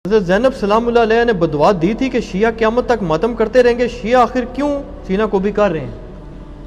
حضرت زینب سلام اللہ علیہ نے بدعا دی تھی کہ شیعہ قیامت تک ماتم کرتے رہیں گے، شیعہ آخر کیوں سینہ کو بھی کر رہے ہیں؟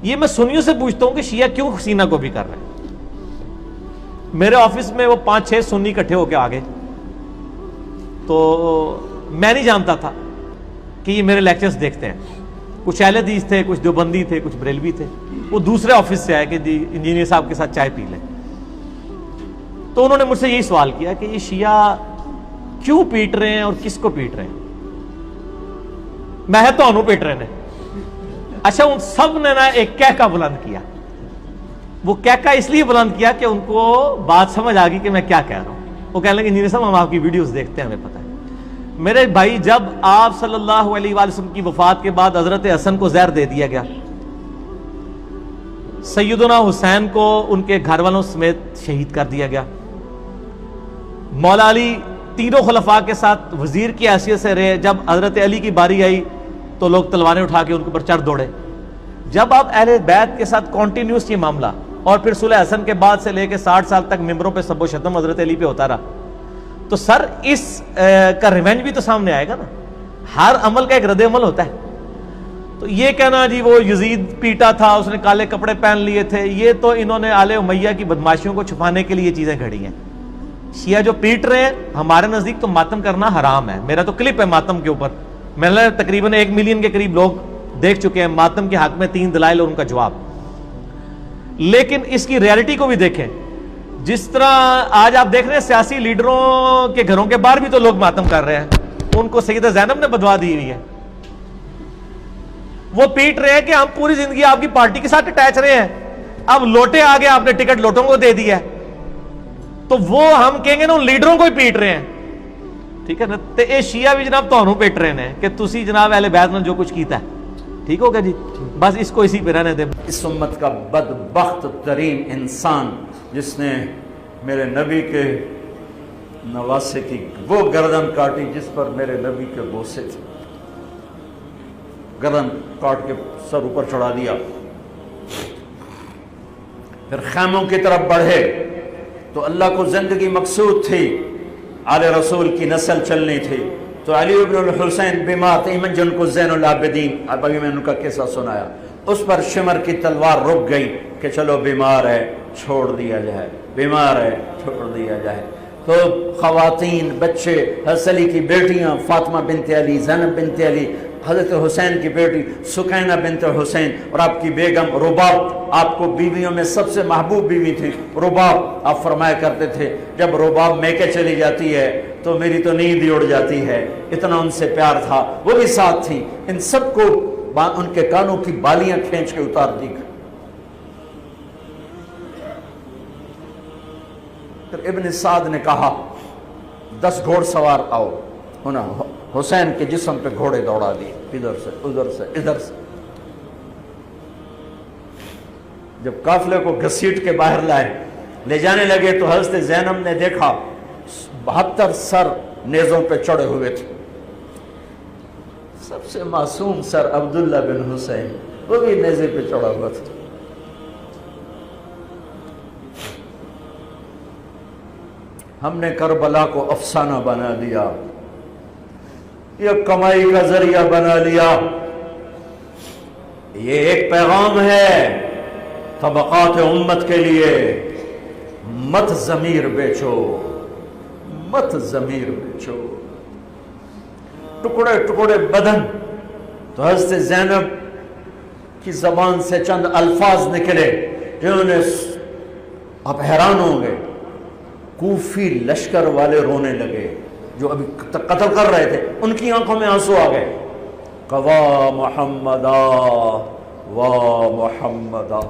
یہ میں سنیوں سے پوچھتا ہوں کہ شیعہ کیوں سینہ کو بھی کر رہے ہیں؟ میرے آفس میں وہ 5-6 سنی اکٹھے ہو کے آگے، تو میں نہیں جانتا تھا کہ یہ میرے لیکچرز دیکھتے ہیں. کچھ اہل حدیث تھے، کچھ دیوبندی تھے، کچھ بریلوی تھے. وہ دوسرے آفس سے آئے کہ جی انجینئر صاحب کے ساتھ چائے پی لیں. تو انہوں نے مجھ سے یہی سوال کیا کہ یہ شیعہ کیوں پیٹ رہے ہیں اور کس کو پیٹ رہے ہیں؟ میں تو انہوں پیٹ رہے ہیں. اچھا، ان سب نے نا ایک کہکا بلند کیا. وہ کہکا اس لیے بلند کیا کہ ان کو بات سمجھ آ گئی کہ میں کیا کہہ رہا ہوں. وہ کہنے لگے انجینئر صاحب ہم آپ کی ویڈیوز دیکھتے ہیں، ہمیں پتہ ہے. میرے بھائی، جب آپ صلی اللہ علیہ وآلہ وسلم کی وفات کے بعد حضرت حسن کو زہر دے دیا گیا، سیدنا حسین کو ان کے گھر والوں سمیت شہید کر دیا گیا، مولا علی تینوں خلفاء کے ساتھ وزیر کی حیثیت سے رہے، جب حضرت علی کی باری آئی تو لوگ تلواریں اٹھا کے ان کے اوپر چڑھ دوڑے. جب آپ اہل بیت کے ساتھ کنٹینیوس یہ معاملہ، اور پھر صلح حسن کے بعد سے لے کے 60 سال تک ممبروں پہ سب و شتم حضرت علی پہ ہوتا رہا، تو سر اس کا ریونج بھی تو سامنے آئے گا نا. ہر عمل کا ایک رد عمل ہوتا ہے. تو یہ کہنا جی وہ یزید پیٹا تھا، اس نے کالے کپڑے پہن لیے تھے، یہ تو انہوں نے آل امیہ کی بدماشیوں کو چھپانے کے لیے یہ چیزیں گھڑی ہیں. شیعہ جو پیٹ رہے ہیں، ہمارے نزدیک تو ماتم کرنا حرام ہے. میرا تو کلپ ہے ماتم کے اوپر، میں نے تقریباً 1 ملین کے قریب لوگ دیکھ چکے ہیں ماتم کے حق میں 3 دلائل اور ان کا جواب. لیکن اس کی ریالٹی کو بھی دیکھیں. جس طرح آج آپ دیکھ رہے ہیں سیاسی لیڈروں کے گھروں کے باہر بھی تو لوگ ماتم کر رہے ہیں. ان کو سیدہ زینب نے بدوا دی ہوئی ہے. وہ پیٹ رہے ہیں کہ ہم پوری زندگی آپ کی پارٹی کے ساتھ اٹیچ رہے ہیں، اب لوٹے آگے آپ نے ٹکٹ لوٹوں کو دے دیا ہے، تو وہ ہم کہیں گے نا ان لیڈروں کو ہی پیٹ رہے ہیں. ٹھیک ہے نا. تو یہ شیعہ بھی جناب تو پیٹ رہے ہیں کہ تسی جناب اہل بیت نے جو کچھ کیتا ہے. ٹھیک ہوگا جی، بس اس کو اسی پہ رہنے دیں. اس امت کا بدبخت ترین انسان جس نے میرے نبی کے نواسے کی وہ گردن کاٹی جس پر میرے نبی کے بوسے تھے، گردن کاٹ کے سر اوپر چڑھا دیا. پھر خیموں کی طرف بڑھے تو اللہ کو زندگی مقصود تھی، آل رسول کی نسل چلنی تھی. تو علی ابن الحسین بیمار تھے، ایمن جن کو زین العابدین، اب ابھی میں نے ان کا قصہ سنایا. اس پر شمر کی تلوار رک گئی کہ چلو بیمار ہے چھوڑ دیا جائے، بیمار ہے چھوڑ دیا جائے. تو خواتین، بچے، حضرت علی کی بیٹیاں فاطمہ بنت علی، زینب بنت علی، حضرت حسین کی بیٹی سکینہ بنت حسین، اور آپ کی بیگم رباب، آپ کو بیویوں میں سب سے محبوب بیوی تھی رباب. آپ فرمایا کرتے تھے جب رباب میکے چلی جاتی ہے تو میری تو نیند ہی اڑ جاتی ہے، اتنا ان سے پیار تھا. وہ بھی ساتھ تھی. ان سب کو ان کے کانوں کی بالیاں کھینچ کے اتار دی. پھر ابن سعد نے کہا 10 گھوڑ سوار آؤ. حسین کے جسم پہ گھوڑے دوڑا دیے، ادھر سے ادھر سے ادھر سے. جب قافلے کو گھسیٹ کے باہر لائے لے جانے لگے تو حضرت زینب نے دیکھا 72 سر نیزوں پہ چڑھے ہوئے تھے. سب سے معصوم سر عبداللہ بن حسین، وہ بھی نیزے پہ چڑھا ہوا تھا. ہم نے کربلا کو افسانہ بنا دیا، یہ کمائی کا ذریعہ بنا لیا. یہ ایک پیغام ہے طبقات امت کے لیے، مت ضمیر بیچو، مت ضمیر بیچو. ٹکڑے ٹکڑے بدن. تو حضرت زینب کی زبان سے چند الفاظ نکلے جنہوں نے، آپ حیران ہوں گے، کوفی لشکر والے رونے لگے جو ابھی قتل کر رہے تھے، ان کی آنکھوں میں آنسو آ گئے. وا محمدا وا محمدا.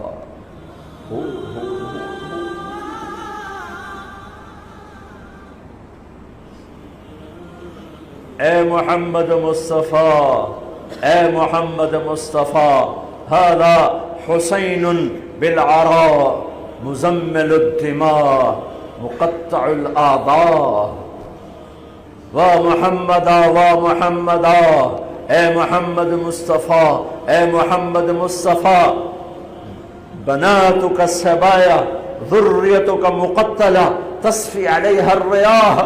اے محمد مصطفیٰ، اے محمد مصطفیٰ، هذا حسین بالعراء مزمل الدماء مقطع الاعضاء. وا محمدا وا محمدا، اے محمد مصطفیٰ، اے محمد مصطفیٰ، بناتک السبایا ذریتک مقتلہ تصفی علیہا الریاح.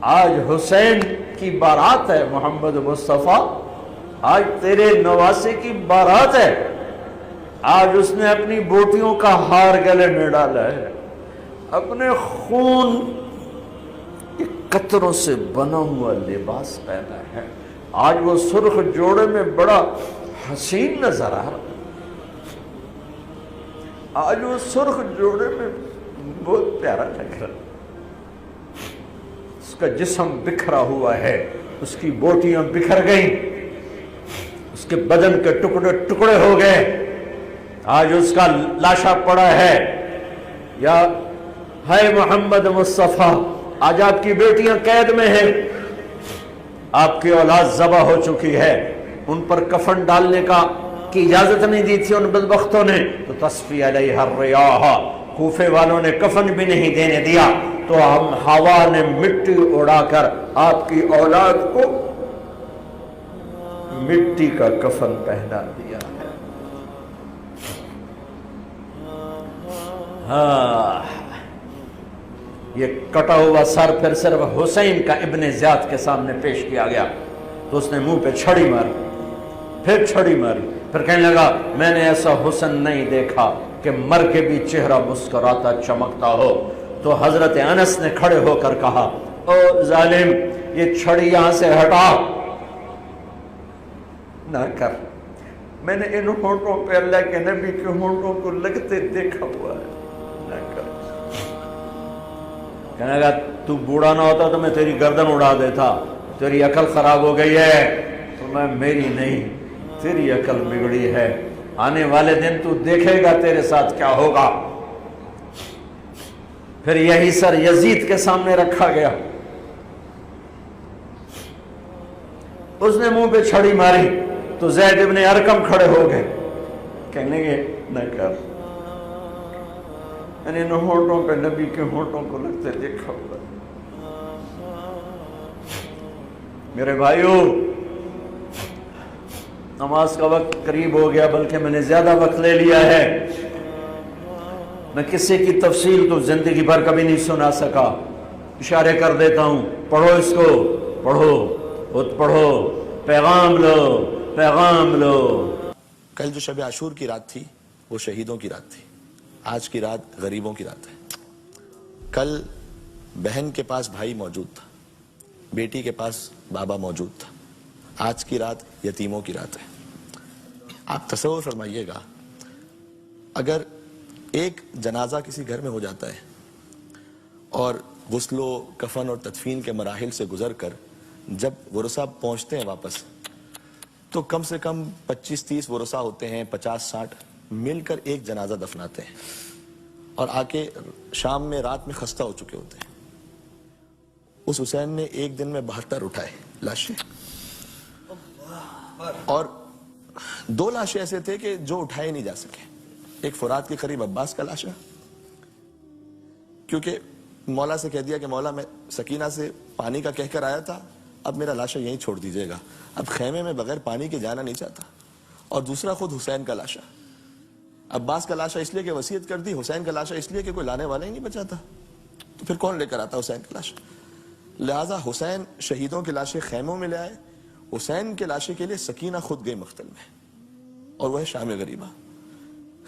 آج حسین کی بارات ہے محمد مصطفیٰ، آج تیرے نواسے کی بارات ہے، آج اس نے اپنی بوٹیوں کا ہار گلے میں ڈالا ہے، اپنے خون کے قطروں سے بنا ہوا لباس پہنا ہے، آج وہ سرخ جوڑے میں بڑا حسین نظر آ رہا، آج وہ سرخ جوڑے میں بہت پیارا لگ رہا، اس کا جسم بکھرا ہوا ہے، اس کی بوٹیاں بکھر گئیں، اس کے بدن کے ٹکڑے ٹکڑے ہو گئے، آج اس کا لاشا پڑا ہے۔ یا ہے محمد مصطفیٰ، آج آپ کی بیٹیاں قید میں ہیں، آپ کی اولاد ذبح ہو چکی ہے، ان پر کفن ڈالنے کی اجازت نہیں دی تھی ان بدبختوں نے، تو تصفی علیہ الریاح، کوفے والوں نے کفن بھی نہیں دینے دیا، تو ہم ہوا نے مٹی اڑا کر آپ کی اولاد کو مٹی کا کفن پہنا دیا ہے۔ ہاں، یہ کٹا ہوا سر پھر صرف حسین کا ابن زیاد کے سامنے پیش کیا گیا تو اس نے منہ پہ چھڑی ماری، پھر چھڑی ماری، پھر کہنے لگا میں نے ایسا حسن نہیں دیکھا کہ مر کے بھی چہرہ مسکراتا چمکتا ہو۔ تو حضرت انس نے کھڑے ہو کر کہا او ظالم، یہ چھڑی یہاں سے ہٹا، نہ کر، میں نے ان ہونٹوں پہ اللہ کے نبی کے ہونٹوں کو لگتے دیکھا ہوا ہے، نہ کر۔ کہنے لگا تو بوڑھا نہ ہوتا تو میں تیری گردن اڑا دیتا، تیری عقل خراب ہو گئی ہے، تو میں میری نہیں تیری عقل بگڑی ہے، آنے والے دن تو دیکھے گا تیرے ساتھ کیا ہوگا۔ پھر یہی سر یزید کے سامنے رکھا گیا، اس نے منہ پہ چھڑی ماری تو زید ابن ارقم کھڑے ہو گئے، کہنے گے نہ کر، میں نے ان ہونٹوں پہ نبی کے ہونٹوں کو لگتے دیکھا ہوا۔ میرے بھائیو، نماز کا وقت قریب ہو گیا، بلکہ میں نے زیادہ وقت لے لیا ہے، میں کسی کی تفصیل تو زندگی بھر کبھی نہیں سنا سکا، اشارے کر دیتا ہوں، پڑھو اس کو، پڑھو، خود پڑھو، پیغام لو، پیغام لو۔ کل جو شب عاشور کی رات تھی وہ شہیدوں کی رات تھی، آج کی رات غریبوں کی رات ہے۔ کل بہن کے پاس بھائی موجود تھا، بیٹی کے پاس بابا موجود تھا، آج کی رات یتیموں کی رات ہے۔ آپ تصور فرمائیے گا، اگر ایک جنازہ کسی گھر میں ہو جاتا ہے اور غسل و کفن اور تدفین کے مراحل سے گزر کر جب ورثہ پہنچتے ہیں واپس، تو کم سے کم 25-30 ورثہ ہوتے ہیں، 50-60 مل کر ایک جنازہ دفناتے ہیں، اور آ کے شام میں رات میں خستہ ہو چکے ہوتے ہیں۔ اس حسین نے ایک دن میں 72 اٹھائے لاشیں، اور 2 لاشیں ایسے تھے کہ جو اٹھائے نہیں جا سکے۔ ایک فرات کے قریب عباس کا لاشا، کیونکہ مولا سے کہہ دیا کہ مولا میں سکینہ سے پانی کا کہہ کر آیا تھا، اب میرا لاشا یہیں چھوڑ دیجئے گا، اب خیمے میں بغیر پانی کے جانا نہیں چاہتا۔ اور دوسرا خود حسین کا لاشا، عباس کا لاشا اس لیے کہ وصیت کر دی، حسین کا لاشا اس لیے کہ کوئی لانے والا ہی نہیں بچا تھا، تو پھر کون لے کر آتا حسین کا لاشا؟ لہٰذا حسین شہیدوں کے لاشیں خیموں میں لے آئے، حسین کے لاشے کے لیے سکینہ خود گئی مقتل میں، اور وہ ہے شام غریبہ۔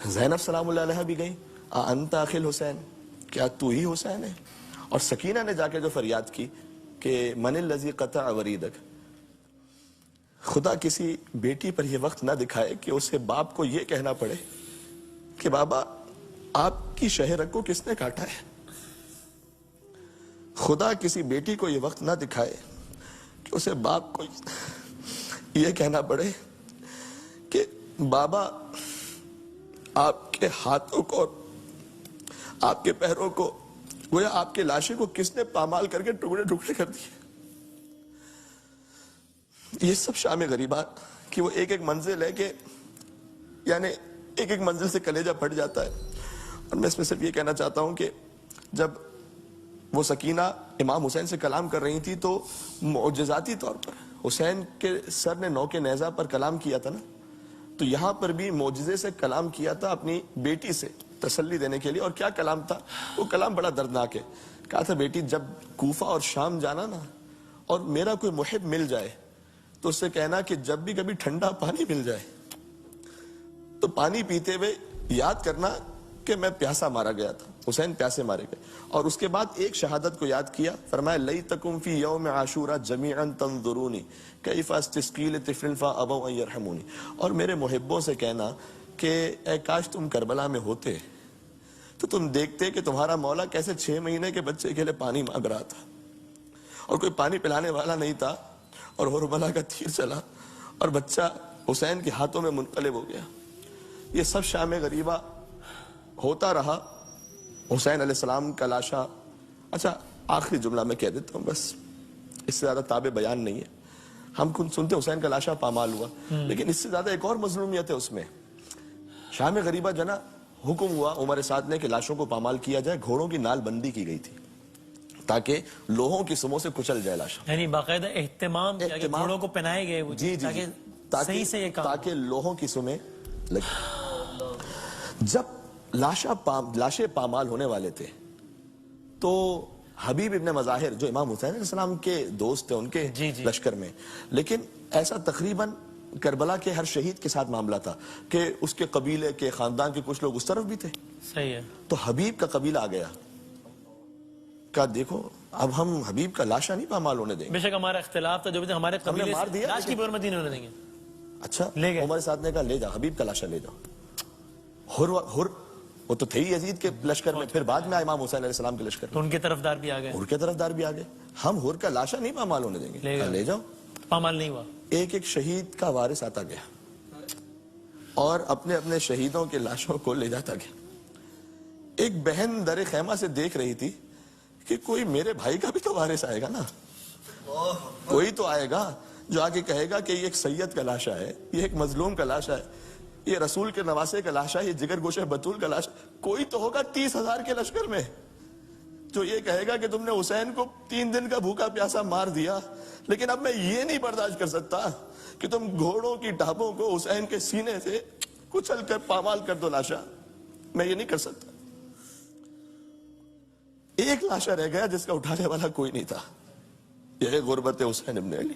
زینب سلام اللہ علیہ بھی گئی، انت اخل حسین، کیا تو ہی حسین ہے؟ اور سکینہ نے جا کے جو فریاد کی کہ من الذی قطع وریدک، خدا کسی بیٹی پر یہ وقت نہ دکھائے کہ اسے باپ کو یہ کہنا پڑے کہ بابا آپ کی شہ رگ کو کس نے کاٹا ہے۔ خدا کسی بیٹی کو یہ وقت نہ دکھائے کہ اسے باپ کو یہ کہنا پڑے کہ بابا آپ کے ہاتھوں کو، آپ کے پیروں کو، گویا آپ کے لاشے کو کس نے پامال کر کے ٹکڑے ٹکڑے کر دیے۔ یہ سب شام غریبہ کہ وہ ایک ایک منزل ہے کہ یعنی ایک ایک منزل سے کلیجہ پھٹ جاتا ہے۔ اور میں اس میں صرف یہ کہنا چاہتا ہوں کہ جب وہ سکینہ امام حسین سے کلام کر رہی تھی تو معجزاتی طور پر حسین کے سر نے نو کے نیزہ پر کلام کیا تھا نا، تو یہاں پر بھی معجزے سے کلام کیا تھا اپنی بیٹی سے تسلی دینے کے لیے۔ اور کیا کلام تھا وہ؟ کلام بڑا دردناک ہے۔ کہا تھا بیٹی جب کوفہ اور شام جانا نا اور میرا کوئی محب مل جائے تو اس سے کہنا کہ جب بھی کبھی ٹھنڈا پانی مل جائے تو پانی پیتے ہوئے یاد کرنا کہ میں پیاسا مارا گیا تھا، حسین پیاسے مارے گئے. اور اس کے بعد ایک شہادت کو یاد کیا، فرمایا لیتکم فی یوم عاشورا جمیعا تنظرونی کیف استسقی لطفل فابوا ان یرحمونی. اور میرے محبوں سے کہنا کہ اے کاش تم کربلا میں ہوتے تو تم دیکھتے کہ تمہارا مولا کیسے 6 مہینے کے بچے کے لیے پانی مانگ رہا تھا اور کوئی پانی پلانے والا نہیں تھا اور ہرملہ کا تیر چلا اور بچہ حسین کے ہاتھوں میں منقلب ہو گیا. یہ سب شام غریبہ ہوتا رہا. حسین علیہ السلام کا لاشا، اچھا آخری جملہ میں کہہ دیتا ہوں بس، اس سے زیادہ تابع بیان نہیں ہے. ہم کن سنتے حسین کا لاشا پامال ہوا، لیکن اس سے زیادہ ایک اور مظلومیت ہے اس میں. شام غریبہ جنا حکم ہوا عمر سعد نے کہ لاشوں کو پامال کیا جائے، گھوڑوں کی نال بندی کی گئی تھی تاکہ لوہوں کی سموں سے کچل جائے لاشا. یعنی باقاعدہ اہتمام کیا کہ گھوڑوں کو پہنائے گئے وہ جی تاکہ صحیح سے یہ کام تاکہ لوہوں کی سمیں لگے. جب لاشیں پامال ہونے والے تھے تو حبیب ابن مظاہر جو امام حسین علیہ السلام کے دوست تھے ان کے لشکر میں، لیکن ایسا تقریباً کربلا کے ہر شہید کے ساتھ معاملہ تھا کہ اس کے قبیلے کے خاندان کے کچھ لوگ اس طرف بھی تھے. صحیح ہے. تو حبیب کا قبیلہ آ گیا، کہا دیکھو اب ہم حبیب کا لاشا نہیں پامال ہونے دیں گے. بے شک ہمارا اختلاف تھا، جو بھی ہمارے قبیلے مار دیا لاش کی حرمت نہیں ہونے دیں گے. اچھا لے گئے. عمر سعد نے کہا لے جاؤ حبیب کا لاشا لے جاؤ. ہر وہ تو تھے ہی یزید کے لشکر میں، پھر بعد میں امام حسین علیہ السلام کے لشکر میں، تو ان کے طرفدار بھی آ گئے. ہر کے طرفدار بھی آ گئے. ہم ہر کا لاشا نہیں پامال ہونے دیں گے، لے جاؤ. پامال نہیں ہوا. ایک ایک شہید کا وارث آتا گیا اور اپنے اپنے شہیدوں کے لاشوں کو لے جاتا گیا. ایک بہن در خیمہ سے دیکھ رہی تھی کہ کوئی میرے بھائی کا بھی تو وارث آئے گا نا، کوئی تو آئے گا جو آگے کہے گا کہ یہ ایک سید کا لاشا ہے، یہ ایک مظلوم کا لاشا ہے، یہ رسول کے نواسے کا لاشا ہے، یہ جگر گوشہ بطول کا لاشا. کوئی تو ہوگا 30,000 کے لشکر میں جو یہ کہے گا کہ تم نے حسین کو 3 دن کا بھوکا پیاسا مار دیا، لیکن اب میں یہ نہیں برداشت کر سکتا کہ تم گھوڑوں کی ٹاپوں کو حسین کے سینے سے کچل کر پامال کر دو لاشا. میں یہ نہیں کر سکتا. ایک لاشا رہ گیا جس کا اٹھانے والا کوئی نہیں تھا، یہ غربت حسین ابن علی.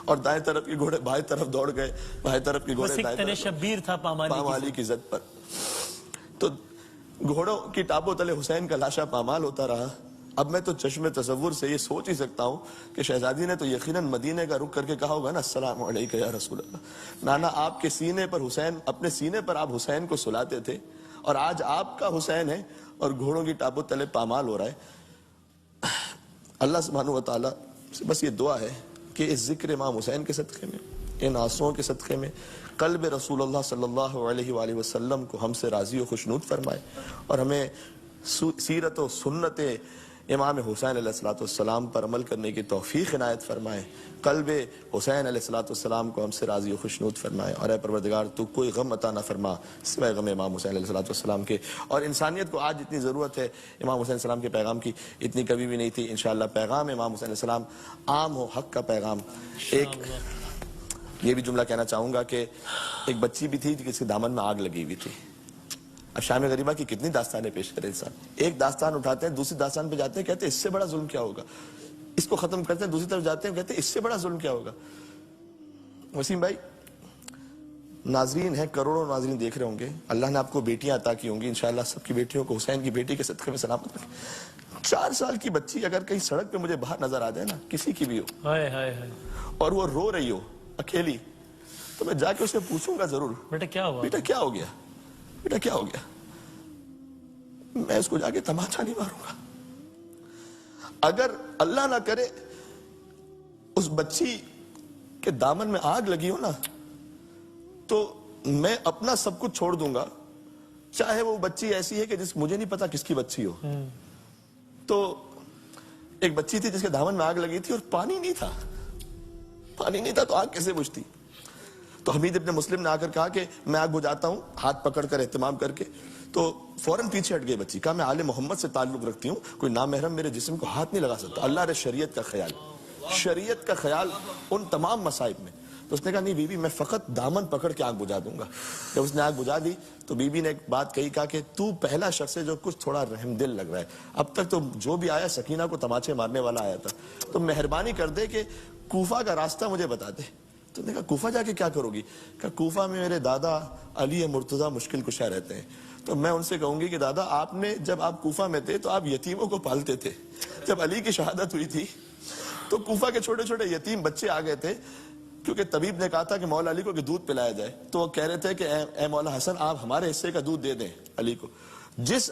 اور دائیں طرف کے گھوڑے بائیں طرف دوڑ گئے، بائیں طرف کے گھوڑے دائیں طرف. شبیر تھا پامالی کی ضد پر. تو گھوڑوں کی ٹاپوں تلے حسین کا لاشا پامال ہوتا رہا. اب میں تو چشم تصور سے یہ سوچ ہی سکتا ہوں کہ شہزادی نے تو یقیناً مدینے کا رخ کر کے کہا ہوگا نا السلام علیکم یا رسول اللہ. نانا آپ کے سینے پر حسین، اپنے سینے پر آپ حسین کو سلاتے تھے اور آج آپ کا حسین ہے اور گھوڑوں کی ٹاپوں تلے پامال ہو رہا ہے. اللہ سبحانہ و تعالیٰ سے بس یہ دعا ہے کہ اس ذکر امام حسین کے صدقے میں، ان آنسوؤں کے صدقے میں قلب رسول اللہ صلی اللہ علیہ وآلہ وسلم کو ہم سے راضی و خوشنود فرمائے اور ہمیں سیرت و سنت امام حسین علیہ السلام پر عمل کرنے کی توفیق عنایت فرمائے. قلب حسین علیہ السلام کو ہم سے راضی و خوشنود فرمائے. اور اے پروردگار تو کوئی غم عطا نہ فرما سوائے غم امام حسین علیہ السلام کے. اور انسانیت کو آج اتنی ضرورت ہے امام حسین السلام کے پیغام کی، اتنی کبھی بھی نہیں تھی. انشاءاللہ پیغام امام حسین علیہ السلام عام ہو، حق کا پیغام. ایک یہ بھی جملہ کہنا چاہوں گا کہ ایک بچی بھی تھی جس کے دامن میں آگ لگی ہوئی تھی. اب شام غریبہ کی کتنی داستانیں پیش کرے انسان. ایک داستان اٹھاتے ہیں، دوسری داستان پہ جاتے ہیں، کہتے ہیں اس سے بڑا ظلم کیا ہوگا. اس کو ختم کرتے ہیں، دوسری طرف جاتے ہیں، کہتے ہیں اس سے بڑا ظلم کیا ہوگا. وسیم بھائی، ناظرین ہیں، کروڑوں ناظرین دیکھ رہے ہوں گے. اللہ نے آپ کو بیٹیاں عطا کی ہوں گی، انشاءاللہ سب کی بیٹیوں کو حسین کی بیٹی کے صدقے میں سلامت رکھے. 4 سال کی بچی اگر کہیں سڑک پہ مجھے باہر نظر آ جائے نا، کسی کی بھی ہو، اور وہ رو رہی ہو اکیلی، تو میں جا کے اسے پوچھوں گا ضرور، بیٹا کیا ہوا، بیٹا کیا ہو گیا، بیٹا کیا ہو گیا. میں اس کو جا کے تماچا نہیں ماروں گا. اگر اللہ نہ کرے اس بچی کے دامن میں آگ لگی ہو نا، تو میں اپنا سب کچھ چھوڑ دوں گا، چاہے وہ بچی ایسی ہے کہ مجھے نہیں پتا کس کی بچی ہو. تو ایک بچی تھی جس کے دامن میں آگ لگی تھی اور پانی نہیں تھا. پانی نہیں تھا تو آگ کیسے بجھتی. تو حمید ابن مسلم نے آ کر کہا کہ میں آگ بجھاتا ہوں، ہاتھ پکڑ کر اہتمام کر کے. تو فوراً پیچھے ہٹ گئی بچی. کہا میں آل محمد سے تعلق رکھتی ہوں، کوئی نامحرم میرے جسم کو ہاتھ نہیں لگا سکتا. اللہ رے شریعت کا خیال، شریعت کا خیال ان تمام مصائب میں. تو اس نے کہا نہیں بی بی میں فقط دامن پکڑ کے آنکھ بجھا دوں گا. جب اس نے آنکھ بجھا دی تو بی بی نے ایک بات کہی, کہا کہ تو پہلا شخص ہے جو کچھ تھوڑا رحم دل لگ رہا ہے, اب تک تو جو بھی آیا سکینہ کو تماچے مارنے والا آیا تھا, تو مہربانی کر دے کہ کوفہ کا راستہ مجھے بتا دے. تو نے کہا کوفہ جا کے کیا کرو گی؟ کہا کوفہ میں میرے دادا علی مرتضیٰ مشکل کشا رہتے ہیں, تو میں ان سے کہوں گی کہ دادا آپ نے جب آپ کوفہ میں تھے تو آپ یتیموں کو پالتے تھے, جب علی کی شہادت ہوئی تھی تو کوفہ کے چھوٹے چھوٹے یتیم بچے آ گئے تھے, کیونکہ طبیب نے کہا تھا کہ مولا علی کو کہ دودھ پلایا جائے, تو وہ کہہ رہے تھے کہ اے مولا حسن آپ ہمارے حصے کا دودھ دے دیں علی کو. جس